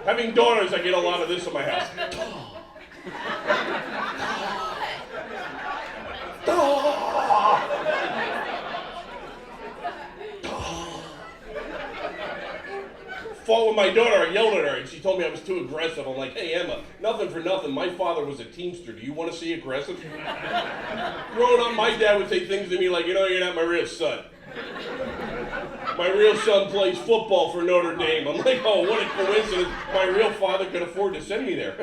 Having daughters, I get a lot of this in my house. Fought with my daughter, I yelled at her, and she told me I was too aggressive. I'm like, hey, Emma, nothing for nothing. My father was a Teamster. Do you want to see aggressive? Growing up, my dad would say things to me like, you know, you're not my real son. My real son plays football for Notre Dame. I'm like, oh, what a coincidence. My real father could afford to send me there.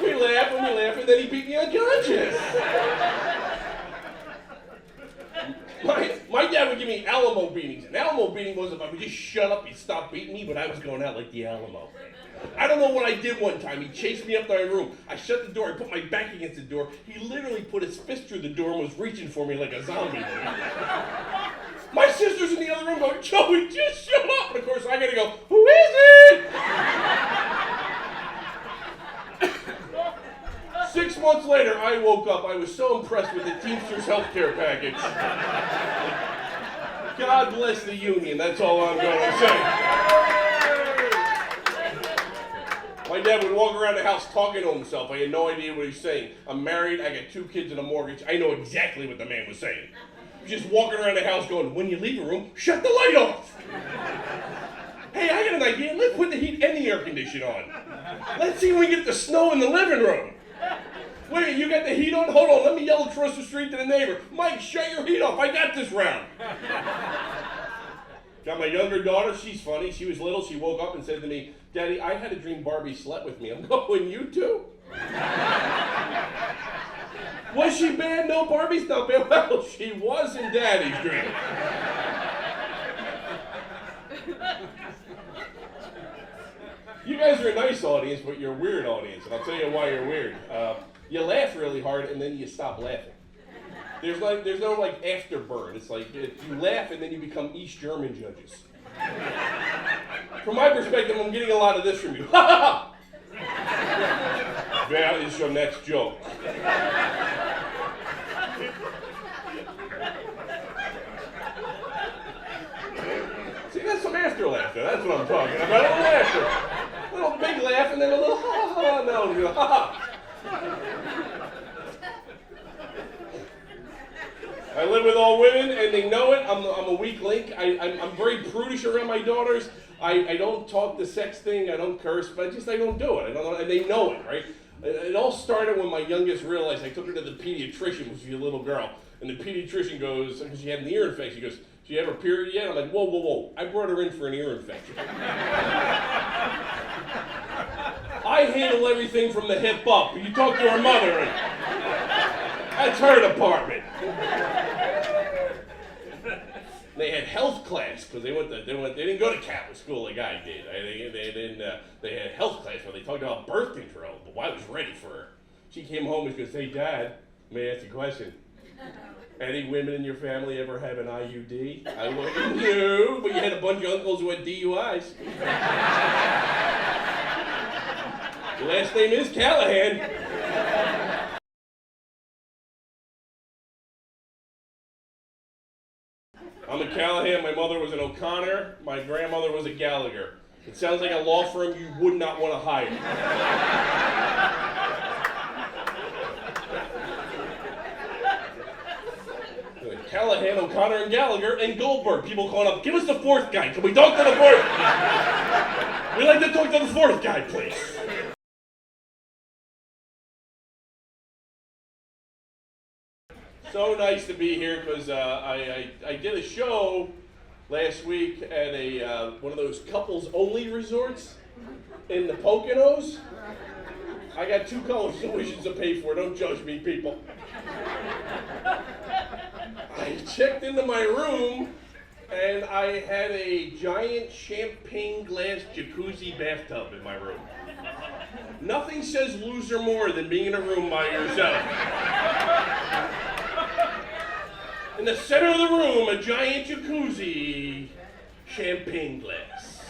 We laugh, and then he beat me unconscious. My dad would give me Alamo beatings. An Alamo beating was if I would just shut up, he'd stop beating me, but I was going out like the Alamo. I don't know what I did one time. He chased me up to my room. I shut the door. I put my back against the door. He literally put his fist through the door and was reaching for me like a zombie. My sister's in the other room going, Joey, just shut up. And of course, I gotta go, who is it? 6 months later, I woke up. I was so impressed with the Teamsters healthcare package. God bless the union. That's all I'm going to say. My dad would walk around the house talking to himself. I had no idea what he was saying. I'm married. I got 2 kids and a mortgage. I know exactly what the man was saying. He was just walking around the house going, when you leave a room, shut the light off. Hey, I got an idea. Let's put the heat and the air conditioner on. Let's see when we get the snow in the living room. Wait, you got the heat on? Hold on, let me yell across the street to the neighbor. Mike, shut your heat off. I got this round. Got my younger daughter. She's funny. She was little. She woke up and said to me, Daddy, I had a dream Barbie slept with me. I'm going, you too? Was she bad? No, Barbie's not bad. Well, she was in Daddy's dream. You guys are a nice audience, but you're a weird audience, and I'll tell you why you're weird. You laugh really hard, and then you stop laughing. There's no afterburn. It's like you laugh, and then you become East German judges. From my perspective, I'm getting a lot of this from you. Ha ha ha! That is your next joke. See, that's some after laughter. That's what I'm talking about. A little laughter. A little big laugh, and then a little ha ha ha. No, you go, ha ha. I live with all women, and they know it. I'm a weak link. I'm very prudish around my daughters. I don't talk the sex thing. I don't curse, but I don't do it. And they know it, right? It all started when my youngest realized. I took her to the pediatrician, which was a little girl, and the pediatrician goes, because she had an ear infection, he goes, "Do you have her period yet?" I'm like, whoa, whoa, whoa. I brought her in for an ear infection. I handle everything from the hip up. You talk to her mother, and that's her department. They had health class because they didn't go to Catholic school like I did. They had health class where they talked about birth control. But I was ready for her. She came home and she goes, "Hey, Dad, may I ask you a question? Any women in your family ever have an IUD?" I went, "No, but you had a bunch of uncles who had DUIs." Your last name is Callahan. I'm a Callahan. My mother was an O'Connor. My grandmother was a Gallagher. It sounds like a law firm you would not want to hire. Callahan, O'Connor, and Gallagher, and Goldberg. People calling up, "Give us the fourth guy. Can we talk to the fourth?" We'd like to talk to the fourth guy, please. So nice to be here because I did a show last week at a one of those couples-only resorts in the Poconos. I got 2 college tuitions to pay for. Don't judge me, people. I checked into my room, and I had a giant champagne glass jacuzzi bathtub in my room. Nothing says loser more than being in a room by yourself. In the center of the room, a giant jacuzzi, champagne glass.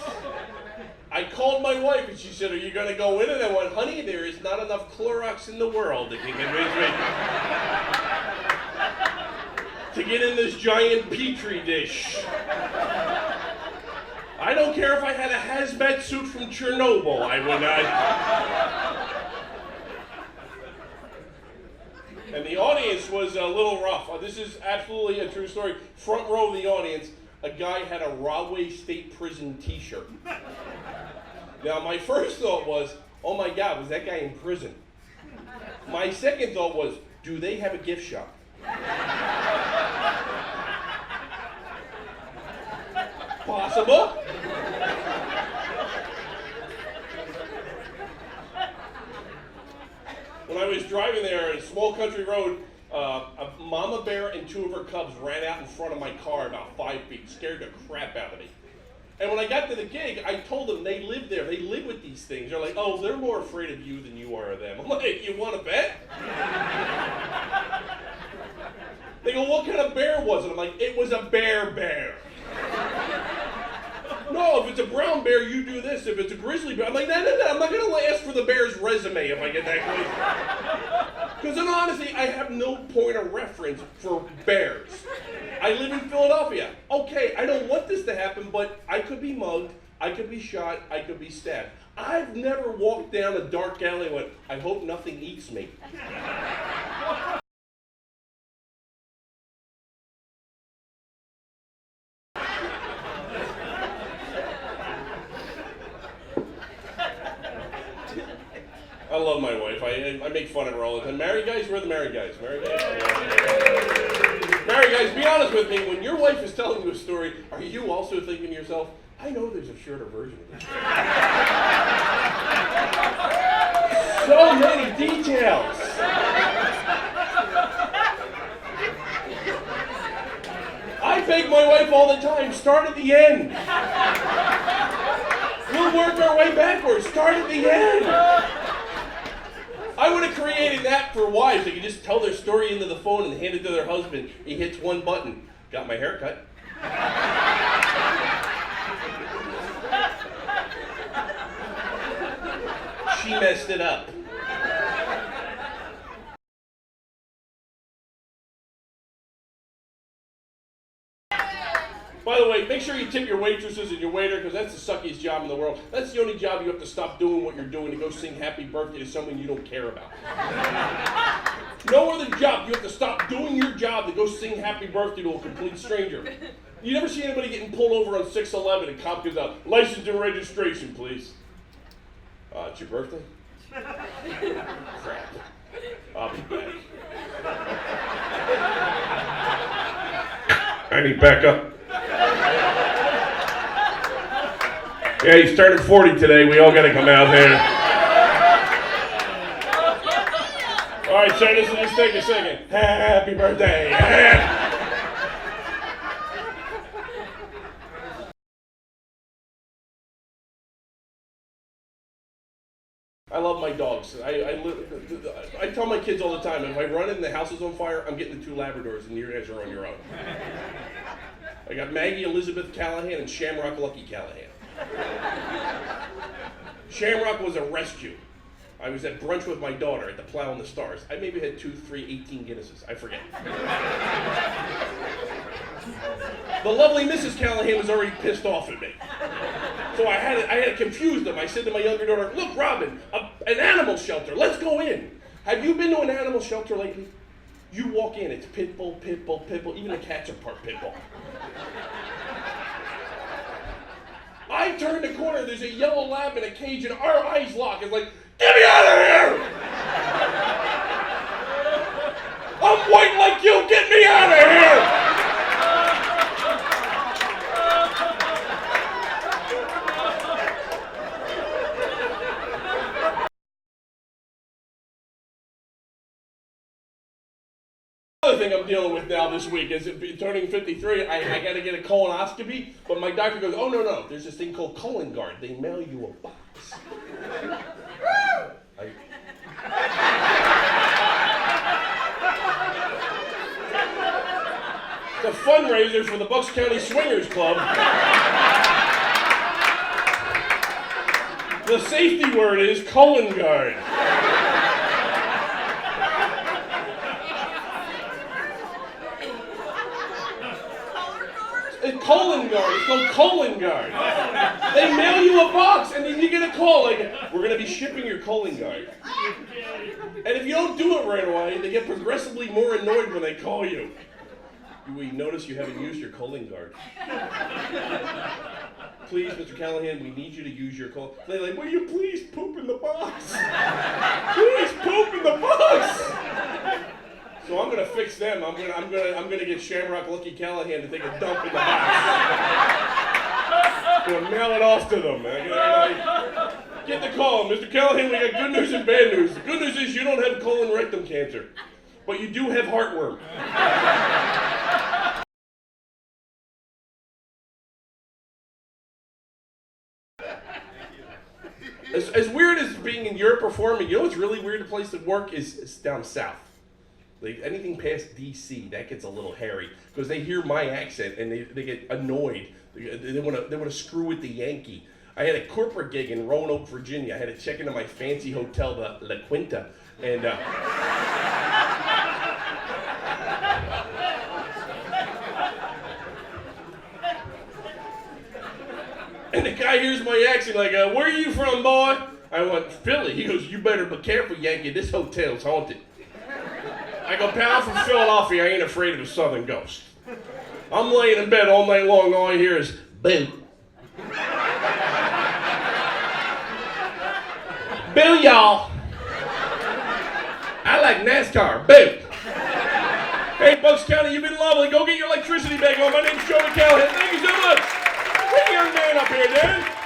I called my wife and she said, "Are you going to go in?" And I went, "Honey, there is not enough Clorox in the world that can convince me to get in this giant petri dish." I don't care if I had a hazmat suit from Chernobyl, I would not. And the audience was a little rough. This is absolutely a true story. Front row of the audience, a guy had a Rahway State Prison t-shirt. Now, my first thought was, oh my God, was that guy in prison? My second thought was, do they have a gift shop? Possible. When I was driving there on a small country road, a mama bear and two of her cubs ran out in front of my car about 5 feet, scared the crap out of me. And when I got to the gig, I told them they live there. They live with these things. They're like, oh, they're more afraid of you than you are of them. I'm like, you want to bet? They go, what kind of bear was it? I'm like, it was a bear. No, if it's a brown bear, you do this. If it's a grizzly bear, I'm like, no, I'm not going to ask for the bear's resume if I get that close. Because in honesty, I have no point of reference for bears. I live in Philadelphia. Okay, I don't want this to happen, but I could be mugged, I could be shot, I could be stabbed. I've never walked down a dark alley and went, I hope nothing eats me. I love my wife. I make fun of her all the time. Married guys, we're the married guys. Married guys. Married guys, be honest with me. When your wife is telling you a story, are you also thinking to yourself, I know there's a shorter version of this. So many details. I beg my wife all the time, start at the end. We'll work our way backwards. Start at the end. I would have created that for wives. They could just tell their story into the phone and hand it to their husband. He hits one button. Got my hair cut. She messed it up. By the way, make sure you tip your waitresses and your waiter, because that's the suckiest job in the world. That's the only job you have to stop doing what you're doing to go sing happy birthday to someone you don't care about. No other job you have to stop doing your job to go sing happy birthday to a complete stranger. You never see anybody getting pulled over on 611 and cop goes out, license and registration, please. It's your birthday? Crap. I'll be back. I need backup. Yeah, he's turning 40 today. We all got to come out there. All right, so just take a second. Happy birthday. I love my dogs. I tell my kids all the time, if I run in and the house is on fire, I'm getting the 2 Labradors, and you guys are on your own. I got Maggie Elizabeth Callahan and Shamrock Lucky Callahan. Shamrock was a rescue. I was at brunch with my daughter at the Plow and the Stars. I maybe had 2, 3, 18 Guinnesses. I forget. The lovely Mrs. Callahan was already pissed off at me. So I had to confuse them. I said to my younger daughter, look, Robin, an animal shelter. Let's go in. Have you been to an animal shelter lately? You walk in, it's pit bull, pit bull, pit bull. Even the cats are part pit bull. I turn the corner, there's a yellow lab in a cage, and our eyes lock. It's like, get me out of here! I'm white like you, get me out of here! Another thing I'm dealing with now this week is turning 53. I got to get a colonoscopy, but my doctor goes, oh, no, there's this thing called colon guard. They mail you a box. It's a fundraiser for the Bucks County Swingers Club. The safety word is colon guard. colon guard. It's called colon guard. They mail you a box, and then you get a call like, we're going to be shipping your colon guard. And if you don't do it right away, they get progressively more annoyed when they call you. We notice you haven't used your colon guard. Please, Mr. Callahan, we need you to use your colon. They're like, will you please poop in the box? Please poop in the box. So I'm gonna fix them. I'm gonna get Shamrock Lucky Callahan to take a dump in the box. I'm gonna mail it off to them. Get the call, Mr. Callahan. We got good news and bad news. The good news is you don't have colon rectum cancer, but you do have heartworm. As weird as being in Europe performing, you know what's really weird? A place to work is down south. Like anything past DC, that gets a little hairy because they hear my accent and they get annoyed. They want to screw with the Yankee. I had a corporate gig in Roanoke, Virginia. I had to check into my fancy hotel, the La Quinta, and and the guy hears my accent like, where are you from, boy? I went, Philly. He goes, you better be careful, Yankee. This hotel's haunted. I go, pal, I'm from Philadelphia. I ain't afraid of a southern ghost. I'm laying in bed all night long. All I hear is, boo. Boo, y'all. I like NASCAR. Boo. Hey, Bucks County, you've been lovely. Go get your electricity back on. My name's Joey Callahan. Thank you so much. Bring your young man up here, Dan.